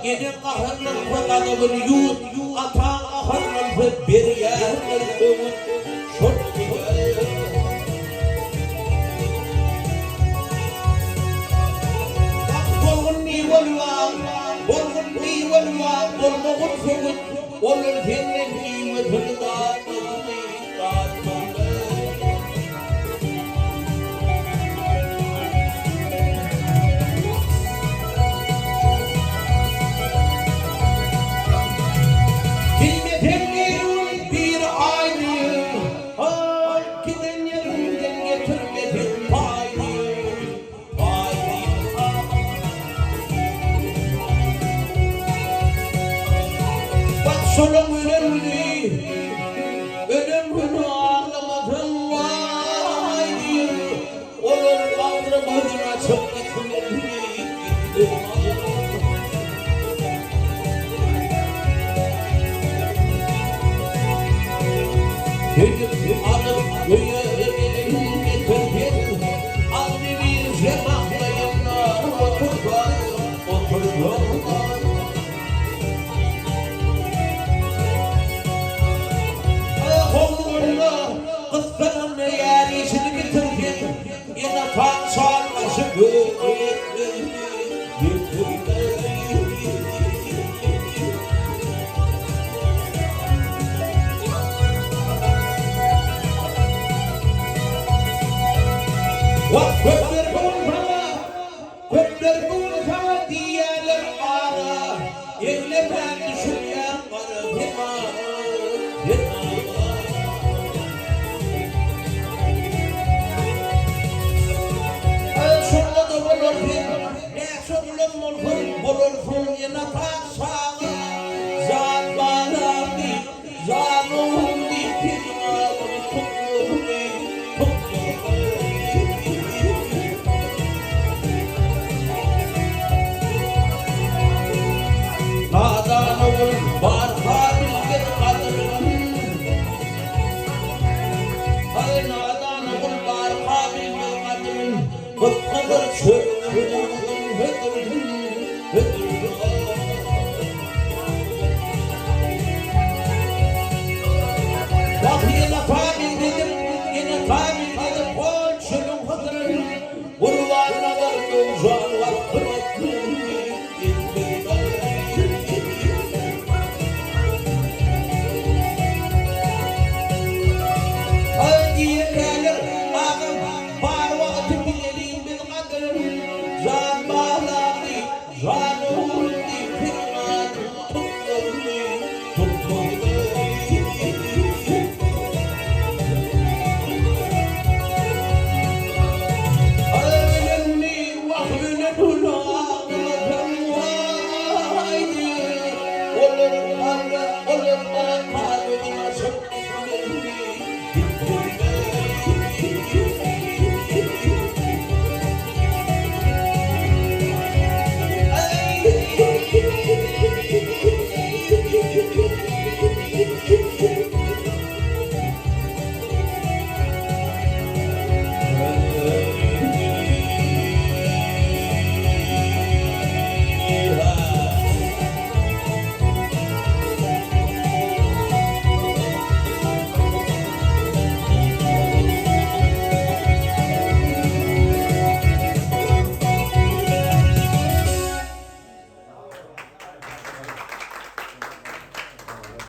Gece kahırlar adamın yut, atan ahırlar bir yerler övün, şort gibi. Bak bolgun nivalva, bolgun nivalva, bolgun soğut, olur cennet nimetini dağıtını dağıtını. Solum ölümünü ağlamadın vay diyor. Olur bağrımına çok gitmeli. Gönül alıp göğe getirdim. Al bir zemahlayımlar oturdan. Kızlarım eğer işini bitirdim, yine tansan nasıl göğe Kökler bulsana diyelim bana, evlemen düşünyen bana bulursun yine taşsağı zat bana değil, zanum değil, nadan olur var habildir kadın. Hay nadan olur var habildir kadın. Kıtkadır çölümün